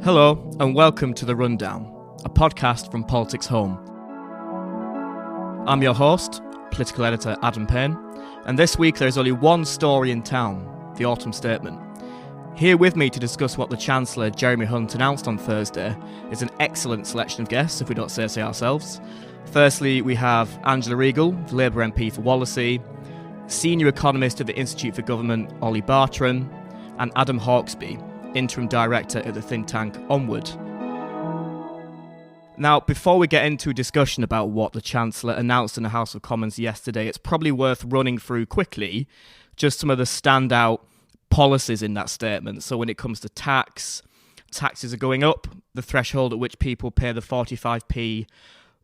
Hello and welcome to The Rundown, a podcast from PoliticsHome. I'm your host, political editor Adam Payne, and this week there's only one story in town, the autumn statement. Here with me to discuss what the Chancellor Jeremy Hunt announced on Thursday is an excellent selection of guests, if we don't say so ourselves. Firstly, we have Angela Regal, the Labour MP for Wallasey, Senior Economist at the Institute for Government, Olly Bartrum, and Adam Hawksbee, Interim Director at the think tank Onward. Now, before we get into a discussion about what the Chancellor announced in the House of Commons yesterday, it's probably worth running through quickly just some of the standout policies in that statement. So when it comes to taxes are going up. The threshold at which people pay the 45p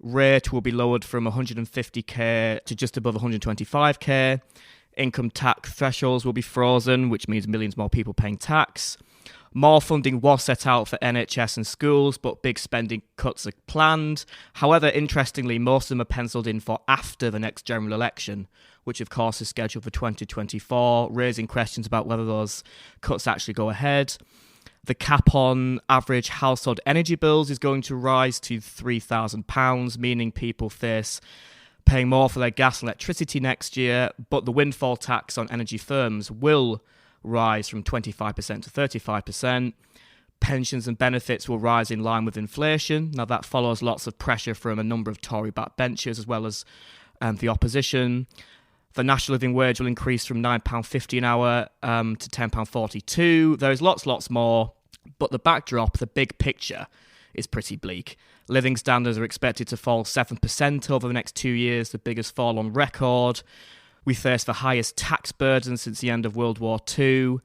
rate will be lowered from 150k to just above 125k. Income tax thresholds will be frozen, which means millions more people paying tax. More funding was set out for NHS and schools, but big spending cuts are planned. However, interestingly, most of them are penciled in for after the next general election, which of course is scheduled for 2024, raising questions about whether those cuts actually go ahead. The cap on average household energy bills is going to rise to £3,000, meaning people face paying more for their gas and electricity next year, but the windfall tax on energy firms will rise from 25% to 35%. Pensions and benefits will rise in line with inflation. Now, that follows lots of pressure from a number of Tory backbenchers as well as the opposition. The national living wage will increase from £9.50 an hour to £10.42. There's lots more, but the backdrop, the big picture, is pretty bleak. Living standards are expected to fall 7% over the next 2 years, the biggest fall on record. We face the highest tax burden since the end of World War II.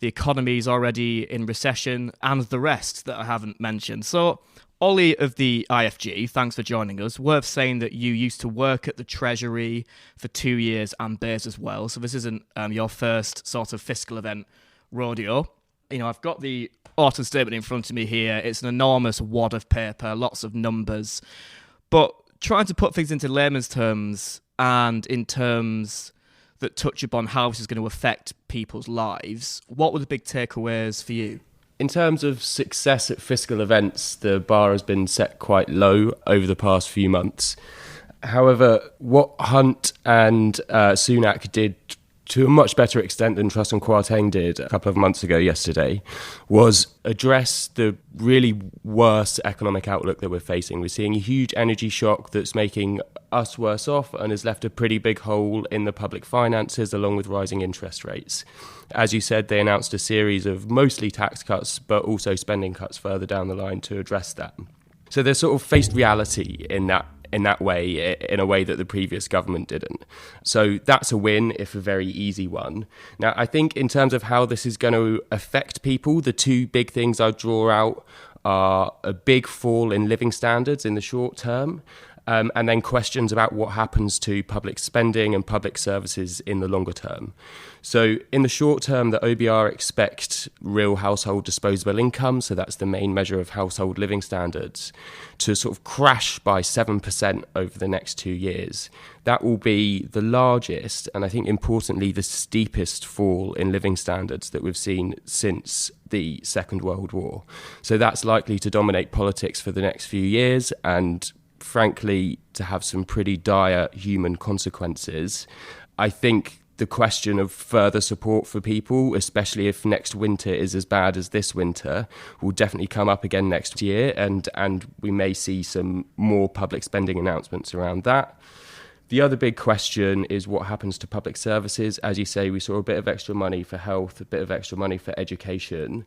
The economy is already in recession, and the rest that I haven't mentioned. So, Olly of the IFG, thanks for joining us. Worth saying that you used to work at the Treasury for 2 years and Bays as well, so this isn't your first sort of fiscal event rodeo. You know, I've got the autumn statement in front of me here. It's an enormous wad of paper, lots of numbers. But trying to put things into layman's terms and in terms that touch upon how this is going to affect people's lives, what were the big takeaways for you? In terms of success at fiscal events, the bar has been set quite low over the past few months. However, what Hunt and Sunak did to a much better extent than Truss and Kwarteng did a couple of months ago yesterday was address the really worse economic outlook that we're facing. We're seeing a huge energy shock that's making us worse off and has left a pretty big hole in the public finances along with rising interest rates. As you said, they announced a series of mostly tax cuts but also spending cuts further down the line to address that. So they're sort of faced reality in that way, in a way that the previous government didn't. So that's a win, if a very easy one. Now, I think in terms of how this is going to affect people, the two big things I draw out are a big fall in living standards in the short term, and then questions about what happens to public spending and public services in the longer term. So in the short term, the OBR expect real household disposable income, so that's the main measure of household living standards, to sort of crash by 7% over the next 2 years. That will be the largest, and I think importantly, the steepest fall in living standards that we've seen since the Second World War. So that's likely to dominate politics for the next few years, and frankly, to have some pretty dire human consequences. I think the question of further support for people, especially if next winter is as bad as this winter, will definitely come up again next year, and we may see some more public spending announcements around that. The other big question is what happens to public services. As you say, we saw a bit of extra money for health, a bit of extra money for education,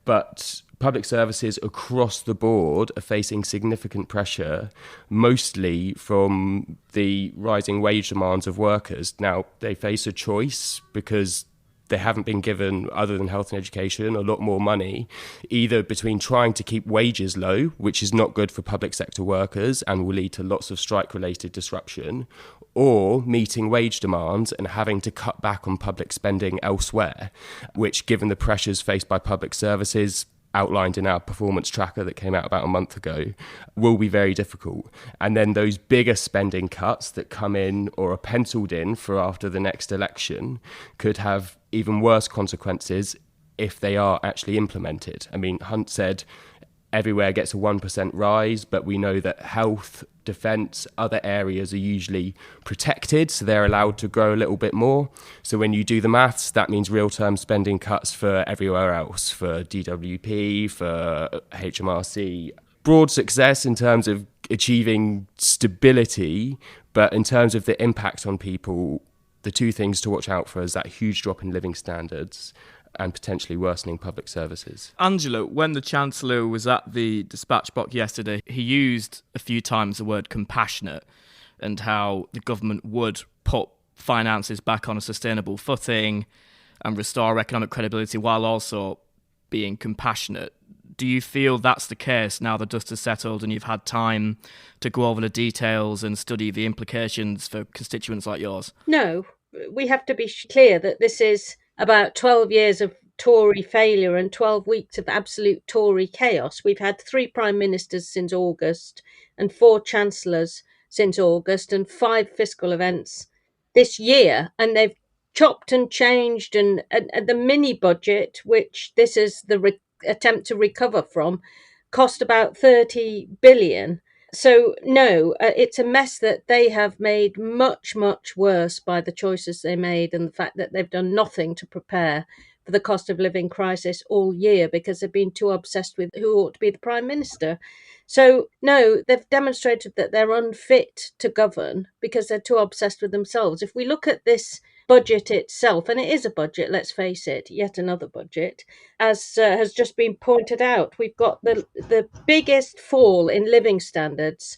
but public services across the board are facing significant pressure, mostly from the rising wage demands of workers. Now, they face a choice because they haven't been given, other than health and education, a lot more money, either between trying to keep wages low, which is not good for public sector workers and will lead to lots of strike-related disruption, or meeting wage demands and having to cut back on public spending elsewhere, which, given the pressures faced by public services, outlined in our performance tracker that came out about a month ago, will be very difficult. And then those bigger spending cuts that come in or are penciled in for after the next election could have even worse consequences if they are actually implemented. I mean, Hunt said everywhere gets a 1% rise, but we know that health, defence, other areas are usually protected, so they're allowed to grow a little bit more. So when you do the maths, that means real-term spending cuts for everywhere else, for DWP, for HMRC. Broad success in terms of achieving stability, but in terms of the impact on people, the two things to watch out for is that huge drop in living standards and potentially worsening public services. Angela, when the Chancellor was at the dispatch box yesterday, he used a few times the word compassionate and how the government would put finances back on a sustainable footing and restore economic credibility while also being compassionate. Do you feel that's the case now the dust has settled and you've had time to go over the details and study the implications for constituents like yours? No, we have to be clear that this is about 12 years of Tory failure and 12 weeks of absolute Tory chaos. We've had 3 prime ministers since August and 4 chancellors since August and 5 fiscal events this year. And they've chopped and changed, and the mini budget, which this is the attempt to recover from, cost about 30 billion. So no, it's a mess that they have made much, much worse by the choices they made and the fact that they've done nothing to prepare for the cost of living crisis all year because they've been too obsessed with who ought to be the Prime Minister. So no, they've demonstrated that they're unfit to govern because they're too obsessed with themselves. If we look at this budget itself, and it is a budget, let's face it, yet another budget, as has just been pointed out, we've got the biggest fall in living standards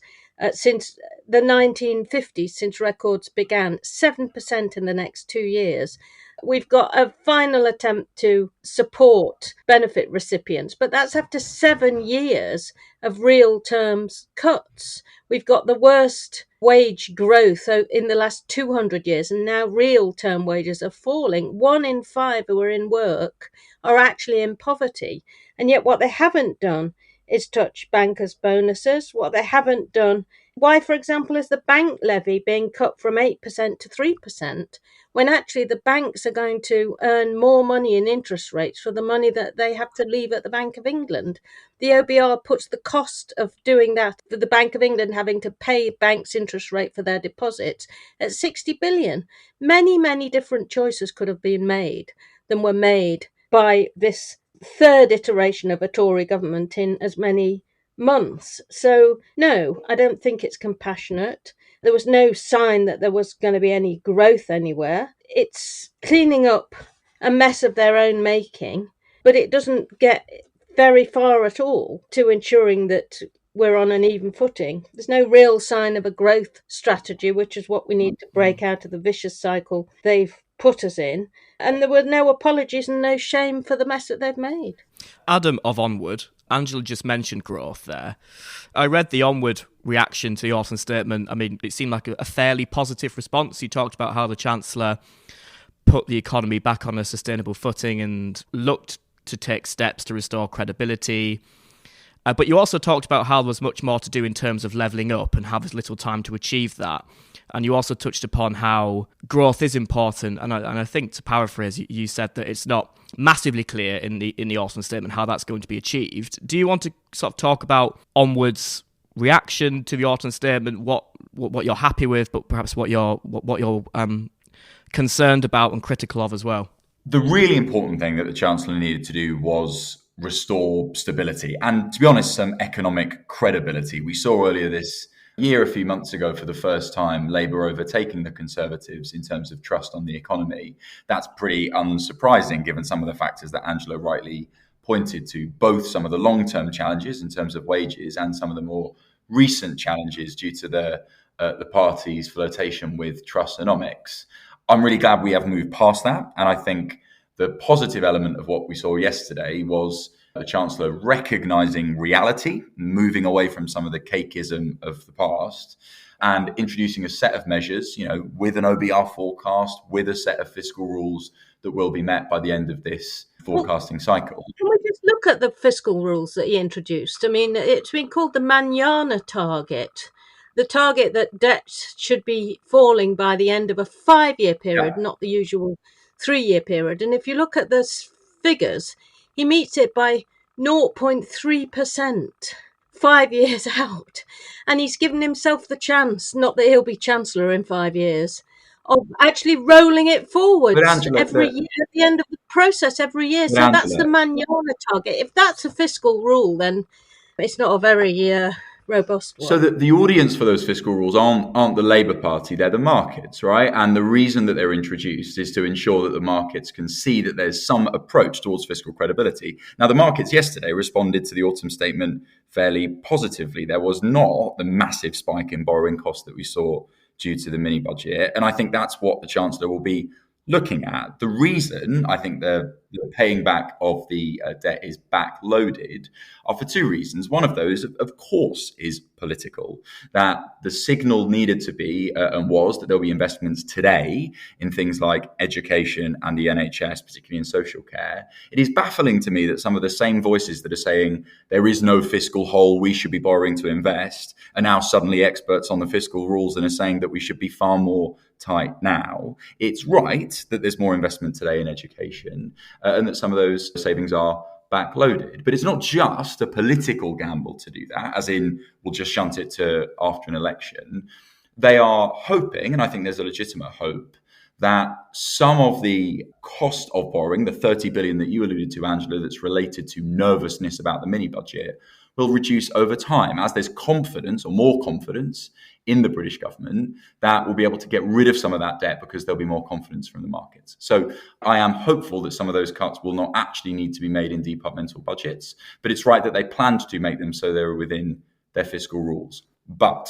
since the 1950s, since records began, 7% in the next 2 years. We've got a final attempt to support benefit recipients, but that's after 7 years of real terms cuts. We've got the worst wage growth in the last 200 years, and now real term wages are falling. 1 in 5 who are in work are actually in poverty. And yet what they haven't done is touch bankers' bonuses. What they haven't done, why, for example, is the bank levy being cut from 8% to 3%, when actually the banks are going to earn more money in interest rates for the money that they have to leave at the Bank of England? The OBR puts the cost of doing that, for the Bank of England having to pay banks' interest rate for their deposits, at 60 billion. Many, many different choices could have been made than were made by this third iteration of a Tory government in as many months. So no, I don't think it's compassionate. There was no sign that there was going to be any growth anywhere. It's cleaning up a mess of their own making, but it doesn't get very far at all to ensuring that we're on an even footing. There's no real sign of a growth strategy, which is what we need to break out of the vicious cycle they've put us in. And there were no apologies and no shame for the mess that they've made. Adam of Onward, Angela just mentioned growth there. I read the Onward reaction to the autumn statement. I mean, it seemed like a fairly positive response. He talked about how the Chancellor put the economy back on a sustainable footing and looked to take steps to restore credibility. But you also talked about how there was much more to do in terms of levelling up and how there's little time to achieve that. And you also touched upon how growth is important. And I think, to paraphrase, you said that it's not massively clear in the autumn statement how that's going to be achieved. Do you want to sort of talk about Onward's reaction to the autumn statement, what you're happy with, but perhaps what you're concerned about and critical of as well? The really important thing that the Chancellor needed to do was restore stability and, to be honest, some economic credibility. We saw earlier this year, a few months ago, for the first time, Labour overtaking the Conservatives in terms of trust on the economy. That's pretty unsurprising given some of the factors that Angela rightly pointed to, both some of the long-term challenges in terms of wages and some of the more recent challenges due to the party's flirtation with trustonomics. I'm really glad we have moved past that, and I think the positive element of what we saw yesterday was the Chancellor recognising reality, moving away from some of the cakeism of the past, and introducing a set of measures, with an OBR forecast, with a set of fiscal rules that will be met by the end of this forecasting cycle. Can we just look at the fiscal rules that he introduced? I mean, it's been called the Manana target. The target that debt should be falling by the end of a 5-year period, not the usual 3-year period. And if you look at this figures, he meets it by 0.3%. 5 years out, and he's given himself the chance, not that he'll be Chancellor in 5 years, of actually rolling it forwards But Angela, every year at the end of the process every year. So that's the Manana target. If that's a fiscal rule, then it's not a very robust one. So the audience for those fiscal rules aren't the Labour Party, they're the markets, right? And the reason that they're introduced is to ensure that the markets can see that there's some approach towards fiscal credibility. Now, the markets yesterday responded to the autumn statement fairly positively. There was not the massive spike in borrowing costs that we saw due to the mini budget. And I think that's what the Chancellor will be looking at. The reason I think the paying back of the debt is backloaded are for two reasons. One of those, of course, is political, that the signal needed to be and was that there'll be investments today in things like education and the NHS, particularly in social care. It is baffling to me that some of the same voices that are saying there is no fiscal hole, we should be borrowing to invest, are now suddenly experts on the fiscal rules and are saying that we should be far more tight now. It's right that there's more investment today in education and that some of those savings are backloaded. But it's not just a political gamble to do that, as in we'll just shunt it to after an election. They are hoping, and I think there's a legitimate hope, that some of the cost of borrowing, the 30 billion that you alluded to, Angela, that's related to nervousness about the mini budget, will reduce over time as there's confidence or more confidence in the British government that will be able to get rid of some of that debt because there'll be more confidence from the markets. So I am hopeful that some of those cuts will not actually need to be made in departmental budgets, but it's right that they planned to make them so they're within their fiscal rules. But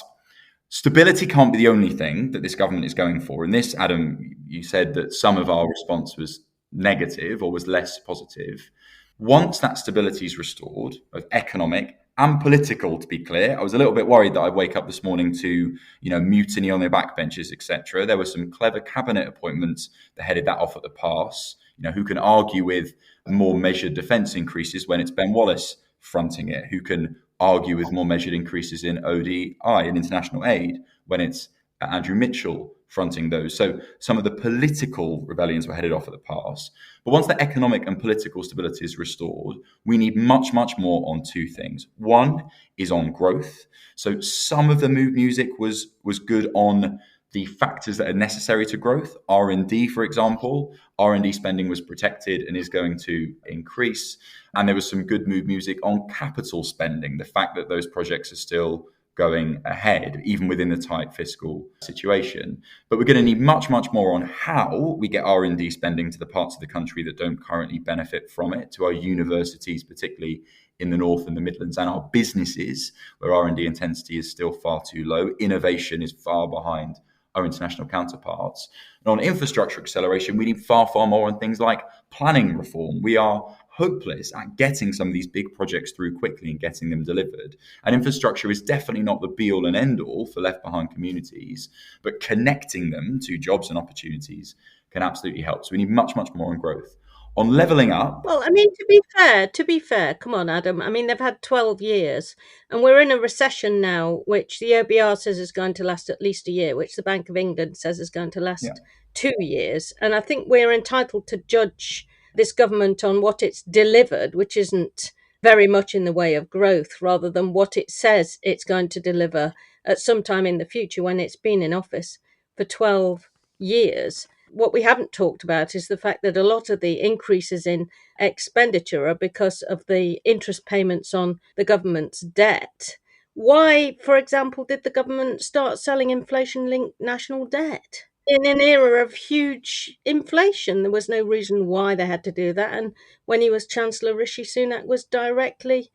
stability can't be the only thing that this government is going for. And this, Adam, you said that some of our response was negative or was less positive. Once that stability is restored, both economic and political, to be clear, I was a little bit worried that I'd wake up this morning to, mutiny on their backbenches, etc. There were some clever cabinet appointments that headed that off at the pass. Who can argue with more measured defence increases when it's Ben Wallace fronting it? Who can argue with more measured increases in ODI, in international aid, when it's Andrew Mitchell fronting those? So some of the political rebellions were headed off at the pass. But once the economic and political stability is restored, we need much, much more on two things. One is on growth. So some of the mood music was good on the factors that are necessary to growth. R&D, for example, R&D spending was protected and is going to increase. And there was some good mood music on capital spending, the fact that those projects are still going ahead, even within the tight fiscal situation. But we're going to need much, much more on how we get R&D spending to the parts of the country that don't currently benefit from it, to our universities, particularly in the North and the Midlands, and our businesses, where R&D intensity is still far too low. Innovation is far behind our international counterparts. And on infrastructure acceleration, we need far, far more on things like planning reform. We are hopeless at getting some of these big projects through quickly and getting them delivered. And infrastructure is definitely not the be-all and end-all for left-behind communities, but connecting them to jobs and opportunities can absolutely help. So we need much, much more on growth. On levelling up... Well, to be fair, come on, Adam. They've had 12 years and we're in a recession now, which the OBR says is going to last at least a year, which the Bank of England says is going to last 2 years. And I think we're entitled to judge this government on what it's delivered, which isn't very much in the way of growth, rather than what it says it's going to deliver at some time in the future when it's been in office for 12 years. What we haven't talked about is the fact that a lot of the increases in expenditure are because of the interest payments on the government's debt. Why, for example, did the government start selling inflation-linked national debt? In an era of huge inflation, there was no reason why they had to do that. And when he was Chancellor, Rishi Sunak was directly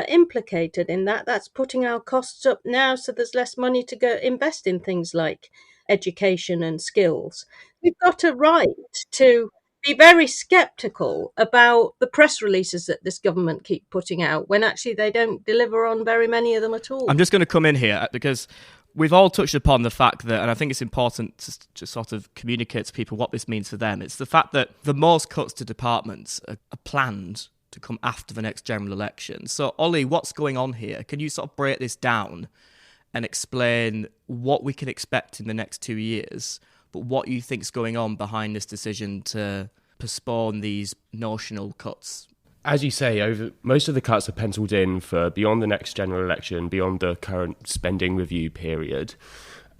implicated in that. That's putting our costs up now, so there's less money to go invest in things like education and skills. We've got a right to be very sceptical about the press releases that this government keep putting out when actually they don't deliver on very many of them at all. I'm just going to come in here because we've all touched upon the fact that, and I think it's important to sort of communicate to people what this means for them. It's the fact that the most cuts to departments are planned to come after the next general election. So, Olly, what's going on here? Can you sort of break this down and explain what we can expect in the next 2 years, but what you think's going on behind this decision to postpone these notional cuts? As you say, most of the cuts are penciled in for beyond the next general election, beyond the current spending review period.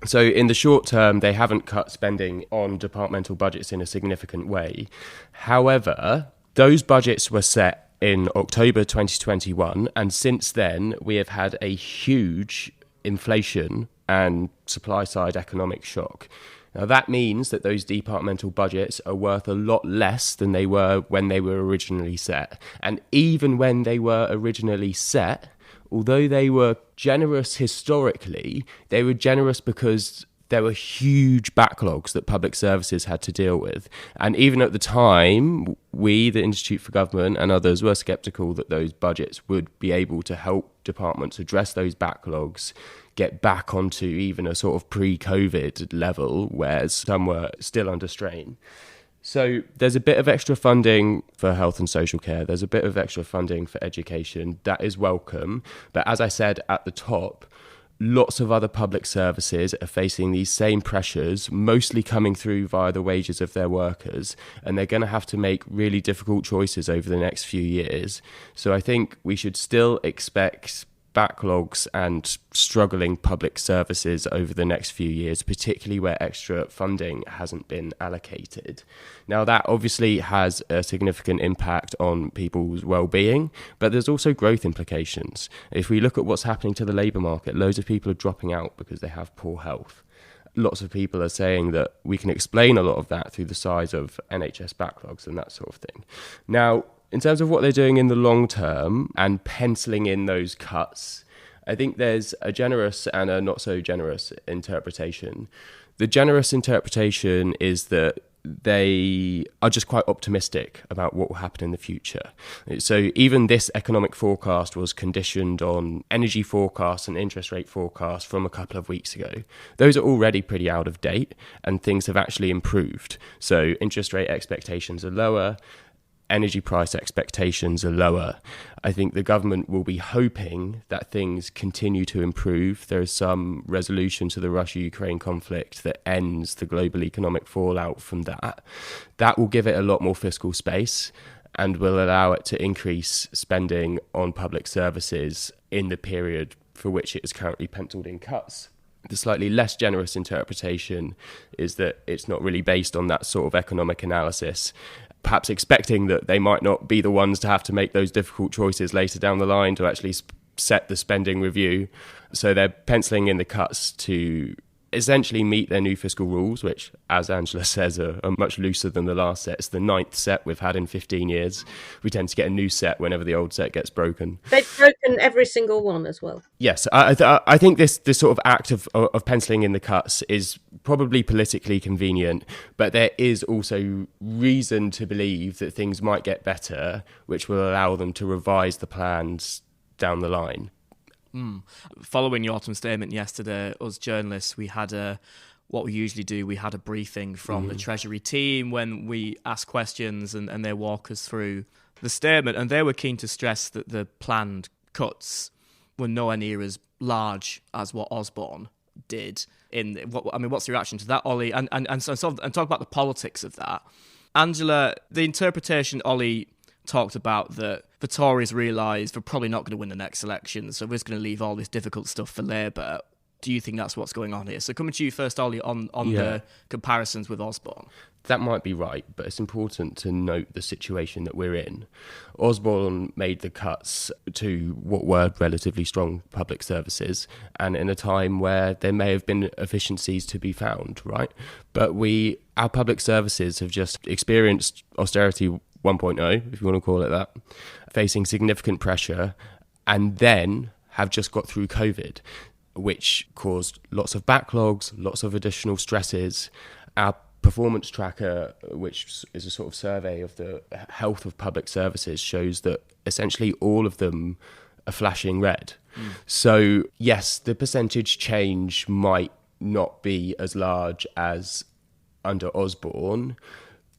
So in the short term, they haven't cut spending on departmental budgets in a significant way. However, those budgets were set in October 2021, and since then we have had a huge inflation and supply-side economic shock. Now that means that those departmental budgets are worth a lot less than they were when they were originally set. And even when they were originally set, although they were generous historically, they were generous because there were huge backlogs that public services had to deal with. And even at the time, we, the Institute for Government and others, were sceptical that those budgets would be able to help departments address those backlogs, get back onto even a sort of pre-COVID level, where some were still under strain. So there's a bit of extra funding for health and social care. There's a bit of extra funding for education. That is welcome. But as I said at the top, lots of other public services are facing these same pressures, mostly coming through via the wages of their workers, and they're going to have to make really difficult choices over the next few years. So I think we should still expect backlogs and struggling public services over the next few years, particularly where extra funding hasn't been allocated. Now, that obviously has a significant impact on people's well-being, but there's also growth implications. If we look at what's happening to the labour market, loads of people are dropping out because they have poor health. Lots of people are saying that we can explain a lot of that through the size of NHS backlogs and that sort of thing. Now, in terms of what they're doing in the long term and penciling in those cuts, I think there's a generous and a not so generous interpretation. The generous interpretation is that they are just quite optimistic about what will happen in the future. So even this economic forecast was conditioned on energy forecasts and interest rate forecasts from a couple of weeks ago. Those are already pretty out of date, and things have actually improved. So interest rate expectations are lower, energy price expectations are lower. I think the government will be hoping that things continue to improve. There is some resolution to the Russia-Ukraine conflict that ends the global economic fallout from that. That will give it a lot more fiscal space and will allow it to increase spending on public services in the period for which it is currently penciled in cuts. The slightly less generous interpretation is that it's not really based on that sort of economic analysis, perhaps expecting that they might not be the ones to have to make those difficult choices later down the line to actually set the spending review. So they're penciling in the cuts to essentially meet their new fiscal rules, which, as Angela says, are much looser than the last set. It's the 9th set we've had in 15 years. We tend to get a new set whenever the old set gets broken. They've broken every single one as well. Yes, I think this sort of act of penciling in the cuts is probably politically convenient, but there is also reason to believe that things might get better, which will allow them to revise the plans down the line. Following your autumn statement yesterday, us journalists, we had what we usually do, we had a briefing from the Treasury team when we ask questions and they walk us through the statement, and they were keen to stress that the planned cuts were nowhere near as large as what Osborne did. What's your reaction to that, Olly? And talk about the politics of that. Angela, the interpretation Olly talked about that the Tories realised they're probably not going to win the next election, so we're just going to leave all this difficult stuff for Labour. Do you think that's what's going on here? So coming to you first, Olly, on the comparisons with Osborne. That might be right, but it's important to note the situation that we're in. Osborne made the cuts to what were relatively strong public services, and in a time where there may have been efficiencies to be found, right? But our public services have just experienced austerity 1.0, if you want to call it that, facing significant pressure, and then have just got through COVID, which caused lots of backlogs, lots of additional stresses. Our performance tracker, which is a sort of survey of the health of public services, shows that essentially all of them are flashing red. So yes, the percentage change might not be as large as under Osborne,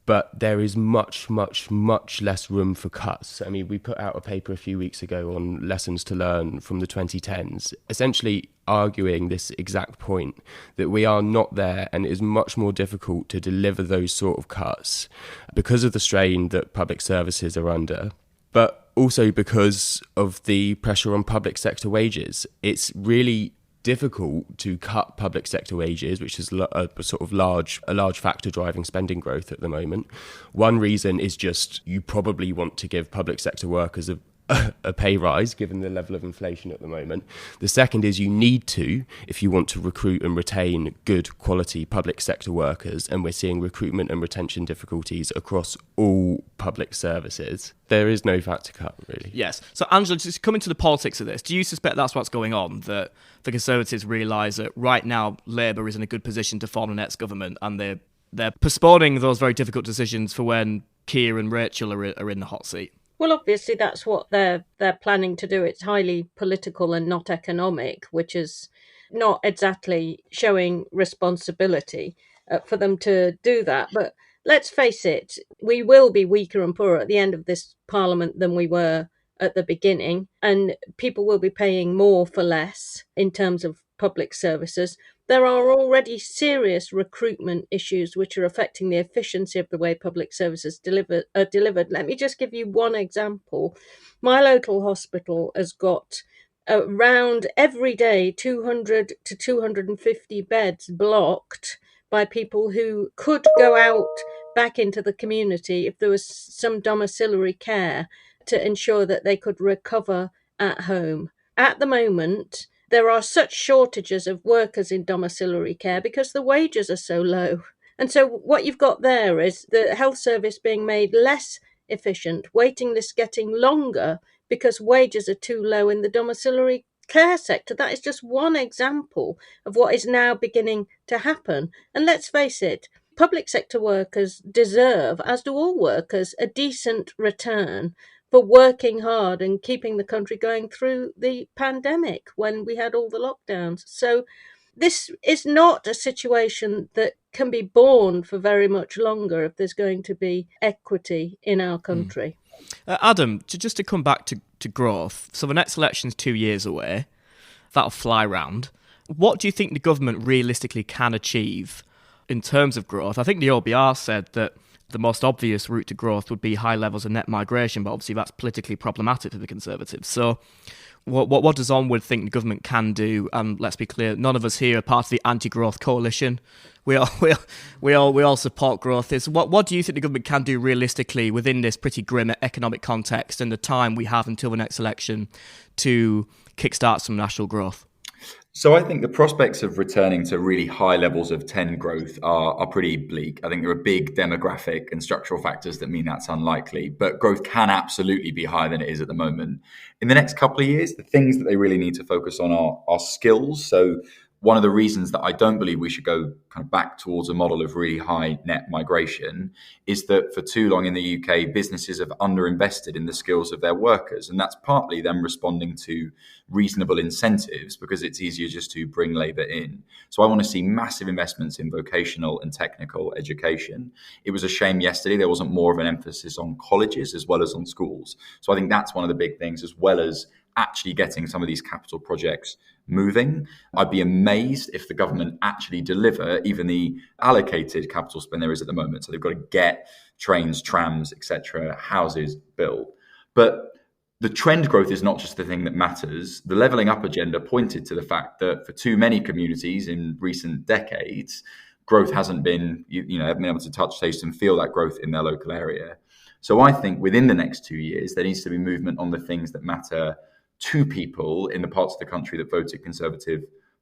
but there is much, much, much less room for cuts. I mean, we put out a paper a few weeks ago on lessons to learn from the 2010s, essentially arguing this exact point, that we are not there and it is much more difficult to deliver those sort of cuts because of the strain that public services are under, but also because of the pressure on public sector wages. It's really difficult to cut public sector wages, which is a large factor driving spending growth at the moment. One reason is just you probably want to give public sector workers a pay rise given the level of inflation at the moment. The second is you need to, if you want to recruit and retain good quality public sector workers, and we're seeing recruitment and retention difficulties across all public services. There is no fat to cut, really. Yes. So, Angela, just coming to the politics of this, do you suspect that's what's going on, that the Conservatives realise that right now Labour is in a good position to form the next government, and they're postponing those very difficult decisions for when Keir and Rachel are in the hot seat? Well, obviously, that's what they're planning to do. It's highly political and not economic, which is not exactly showing responsibility for them to do that. But let's face it, we will be weaker and poorer at the end of this parliament than we were at the beginning, and people will be paying more for less in terms of public services. There are already serious recruitment issues which are affecting the efficiency of the way public services are delivered. Let me just give you one example. My local hospital has got around every day 200 to 250 beds blocked by people who could go out back into the community if there was some domiciliary care to ensure that they could recover at home. At the moment, there are such shortages of workers in domiciliary care because the wages are so low. And so what you've got there is the health service being made less efficient, waiting lists getting longer because wages are too low in the domiciliary care sector. That is just one example of what is now beginning to happen. And let's face it, public sector workers deserve, as do all workers, a decent return for working hard and keeping the country going through the pandemic when we had all the lockdowns. So this is not a situation that can be borne for very much longer if there's going to be equity in our country. Adam, just to come back to growth, so the next election's 2 years away, that'll fly round. What do you think the government realistically can achieve in terms of growth? I think the OBR said that the most obvious route to growth would be high levels of net migration, but obviously that's politically problematic for the Conservatives. So what does Onward think the government can do? And let's be clear, none of us here are part of the anti-growth coalition. We all support growth. What do you think the government can do realistically within this pretty grim economic context and the time we have until the next election to kickstart some national growth? So I think the prospects of returning to really high levels of 10 growth are pretty bleak. I think there are big demographic and structural factors that mean that's unlikely, but growth can absolutely be higher than it is at the moment. In the next couple of years, the things that they really need to focus on are skills. So one of the reasons that I don't believe we should go kind of back towards a model of really high net migration is that for too long in the UK, businesses have underinvested in the skills of their workers. And that's partly them responding to reasonable incentives because it's easier just to bring labour in. So I want to see massive investments in vocational and technical education. It was a shame yesterday there wasn't more of an emphasis on colleges as well as on schools. So I think that's one of the big things, as well as actually getting some of these capital projects moving. I'd be amazed if the government actually deliver even the allocated capital spend there is at the moment. So they've got to get trains, trams, etc., houses built. But the trend growth is not just the thing that matters. The levelling up agenda pointed to the fact that for too many communities in recent decades, growth hasn't been, haven't been able to touch, taste and feel that growth in their local area. So I think within the next 2 years, there needs to be movement on the things that matter to people in the parts of the country that voted Conservative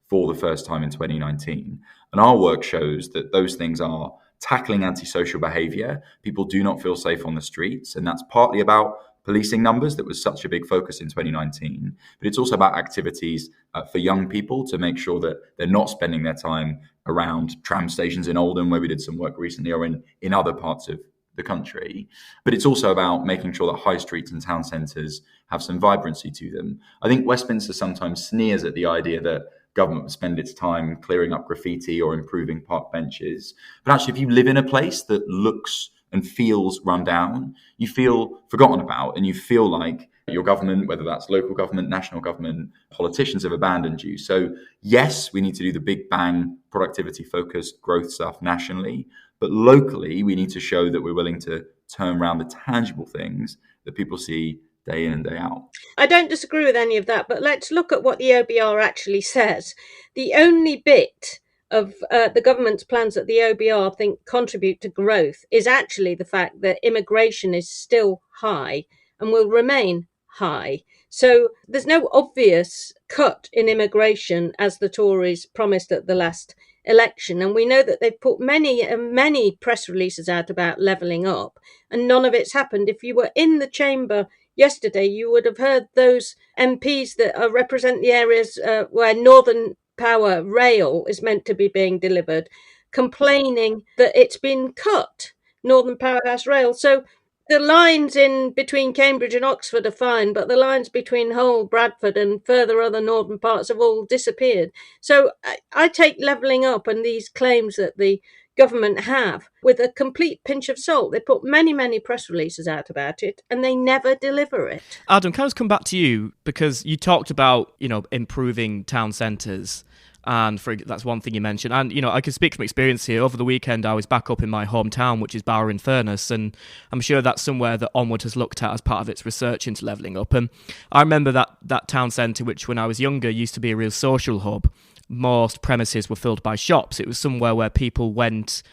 for the first time in 2019. And our work shows that those things are tackling antisocial behaviour. People do not feel safe on the streets. And that's partly about policing numbers that was such a big focus in 2019. But it's also about activities for young people to make sure that they're not spending their time around tram stations in Oldham, where we did some work recently, or in other parts of the country. But it's also about making sure that high streets and town centres have some vibrancy to them. I think Westminster sometimes sneers at the idea that government would spend its time clearing up graffiti or improving park benches. But actually, if you live in a place that looks and feels run down, you feel forgotten about, and you feel like your government, whether that's local government, national government, politicians have abandoned you. So yes, we need to do the big bang, productivity focused growth stuff nationally, but locally we need to show that we're willing to turn around the tangible things that people see day in and day out. I don't disagree with any of that, but let's look at what the OBR actually says. The only bit of the government's plans that the OBR think contribute to growth is actually the fact that immigration is still high and will remain high. So there's no obvious cut in immigration as the Tories promised at the last election. And we know that they've put many press releases out about levelling up, and none of it's happened. If you were in the chamber yesterday, you would have heard those MPs that represent the areas where Northern Power Rail is meant to be being delivered, complaining that it's been cut, Northern Powerhouse Rail. So the lines in between Cambridge and Oxford are fine, but the lines between Hull, Bradford and further other northern parts have all disappeared. So I take levelling up and these claims that the government have with a complete pinch of salt. They put many press releases out about it and they never deliver it. Adam, can I just come back to you, because you talked about, improving town centres, and that's one thing you mentioned. And, I can speak from experience here. Over the weekend, I was back up in my hometown, which is Barrow-in-Furness, and I'm sure that's somewhere that Onward has looked at as part of its research into levelling up. And I remember that town centre, which when I was younger used to be a real social hub. Most premises were filled by shops. It was somewhere where people went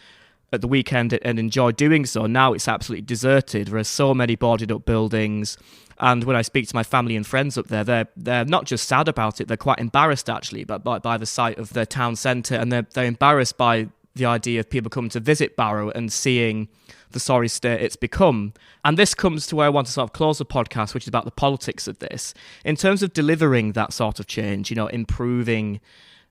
at the weekend and enjoyed doing so. Now it's absolutely deserted. There are so many boarded up buildings. And when I speak to my family and friends up there, they're not just sad about it, they're quite embarrassed actually by the sight of their town centre, and they're embarrassed by the idea of people coming to visit Barrow and seeing the sorry state it's become. And this comes to where I want to sort of close the podcast, which is about the politics of this. In terms of delivering that sort of change, improving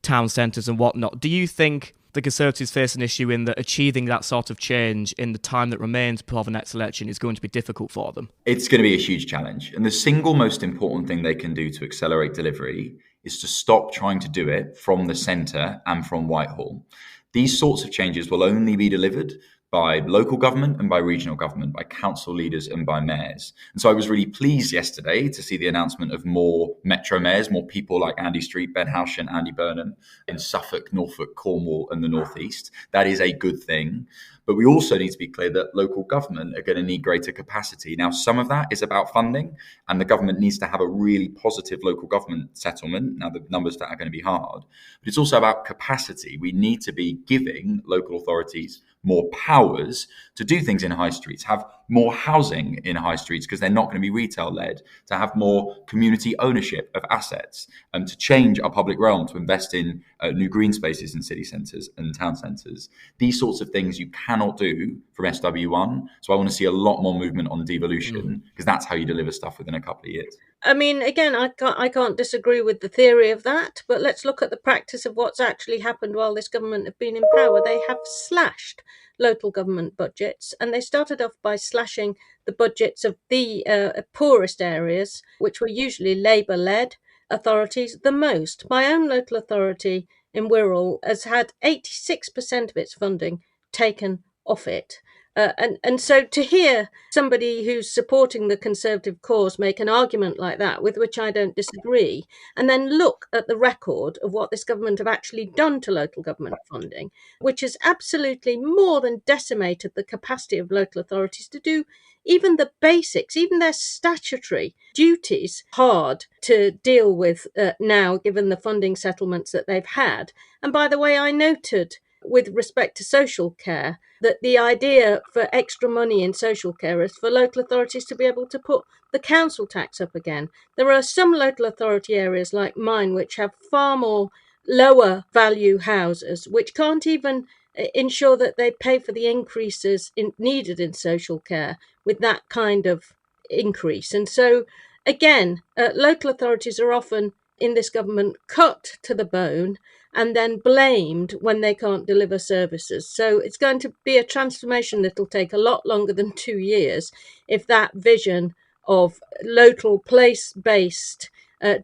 town centres and whatnot, do you think the Conservatives face an issue in that achieving that sort of change in the time that remains before the next election is going to be difficult for them? It's going to be a huge challenge. And the single most important thing they can do to accelerate delivery is to stop trying to do it from the centre and from Whitehall. These sorts of changes will only be delivered by local government and by regional government, by council leaders and by mayors. And so I was really pleased yesterday to see the announcement of more metro mayors, more people like Andy Street, Ben Houchen, Andy Burnham in Suffolk, Norfolk, Cornwall and the North East. That is a good thing. But we also need to be clear that local government are going to need greater capacity. Now, some of that is about funding, and the government needs to have a really positive local government settlement. Now, the numbers that are going to be hard, but it's also about capacity. We need to be giving local authorities more powers to do things in high streets, have more housing in high streets because they're not going to be retail led, to have more community ownership of assets, and to change our public realm, to invest in new green spaces in city centres and town centres. These sorts of things you cannot do from SW1. So I want to see a lot more movement on devolution, because that's how you deliver stuff within a couple of years. I mean, again, I can't disagree with the theory of that, but let's look at the practice of what's actually happened while this government have been in power. They have slashed local government budgets, and they started off by slashing the budgets of the poorest areas, which were usually Labour-led authorities, the most. My own local authority in Wirral has had 86% of its funding taken off it. And so to hear somebody who's supporting the Conservative cause make an argument like that, with which I don't disagree, and then look at the record of what this government have actually done to local government funding, which has absolutely more than decimated the capacity of local authorities to do even the basics, even their statutory duties, hard to deal with now, given the funding settlements that they've had. And by the way, I noted with respect to social care that the idea for extra money in social care is for local authorities to be able to put the council tax up again. There are some local authority areas like mine which have far more lower value houses, which can't even ensure that they pay for the increases needed in social care with that kind of increase. And so, again, local authorities are often in this government cut to the bone and then blamed when they can't deliver services. So it's going to be a transformation that'll take a lot longer than 2 years if that vision of local place-based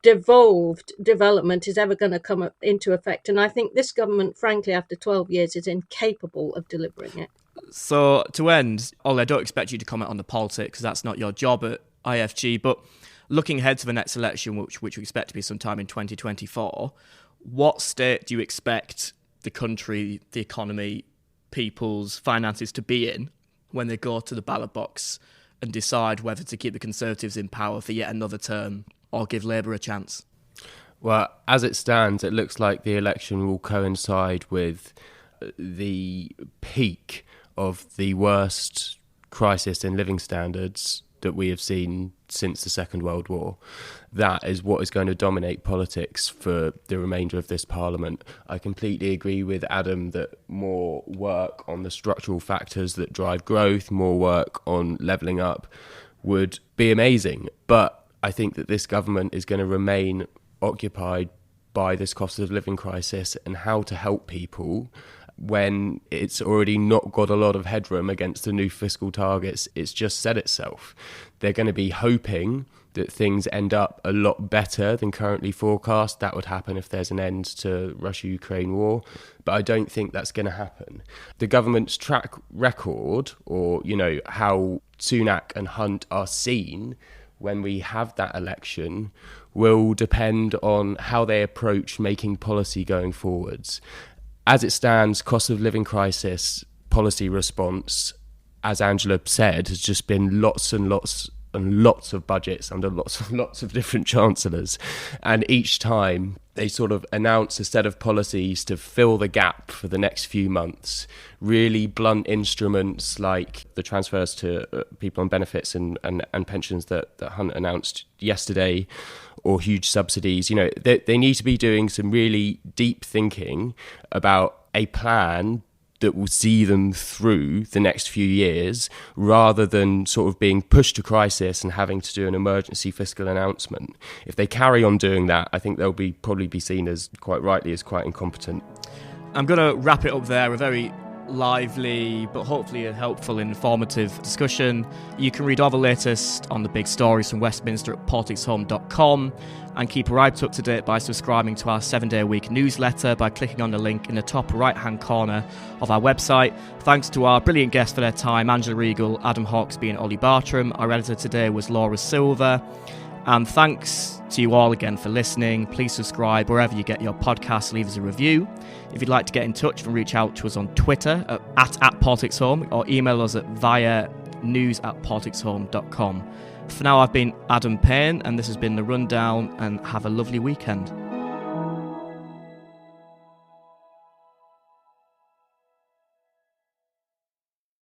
devolved development is ever going to come into effect. And I think this government, frankly, after 12 years, is incapable of delivering it. So to end, Olly, I don't expect you to comment on the politics because that's not your job at IFG, but looking ahead to the next election, which we expect to be sometime in 2024, what state do you expect the country, the economy, people's finances to be in when they go to the ballot box and decide whether to keep the Conservatives in power for yet another term or give Labour a chance? Well, as it stands, it looks like the election will coincide with the peak of the worst crisis in living standards that we have seen since the Second World War. That is what is going to dominate politics for the remainder of this Parliament. I completely agree with Adam that more work on the structural factors that drive growth, more work on levelling up would be amazing. But I think that this government is going to remain occupied by this cost of living crisis and how to help people when it's already not got a lot of headroom against the new fiscal targets. It's just said itself. They're going to be hoping that things end up a lot better than currently forecast. That would happen if there's an end to Russia-Ukraine war, but I don't think that's going to happen. The government's track record, or, how Sunak and Hunt are seen when we have that election, will depend on how they approach making policy going forwards. As it stands, cost of living crisis policy response, as Angela said, has just been lots and lots and lots of budgets under lots of different chancellors. And each time they sort of announce a set of policies to fill the gap for the next few months. Really blunt instruments like the transfers to people on benefits and pensions that Hunt announced yesterday, or huge subsidies. They need to be doing some really deep thinking about a plan that will see them through the next few years, rather than sort of being pushed to crisis and having to do an emergency fiscal announcement. If they carry on doing that, I think they'll probably be seen as, quite rightly, as quite incompetent. I'm going to wrap it up there. A very lively but hopefully a helpful and informative discussion. You can read all the latest on the big stories from Westminster at PoliticsHome.com and keep right up to date by subscribing to our 7-day-a-week newsletter by clicking on the link in the top right-hand corner of our website. Thanks to our brilliant guests for their time, Angela Regal, Adam Hawksbee and Olly Bartrum. Our editor today was Laura Silver. And thanks to you all again for listening. Please subscribe wherever you get your podcasts. Leave us a review. If you'd like to get in touch and reach out to us on Twitter at PoliticsHome, or email us via news@politicshome.com. For now, I've been Adam Payne, and this has been The Rundown, and have a lovely weekend.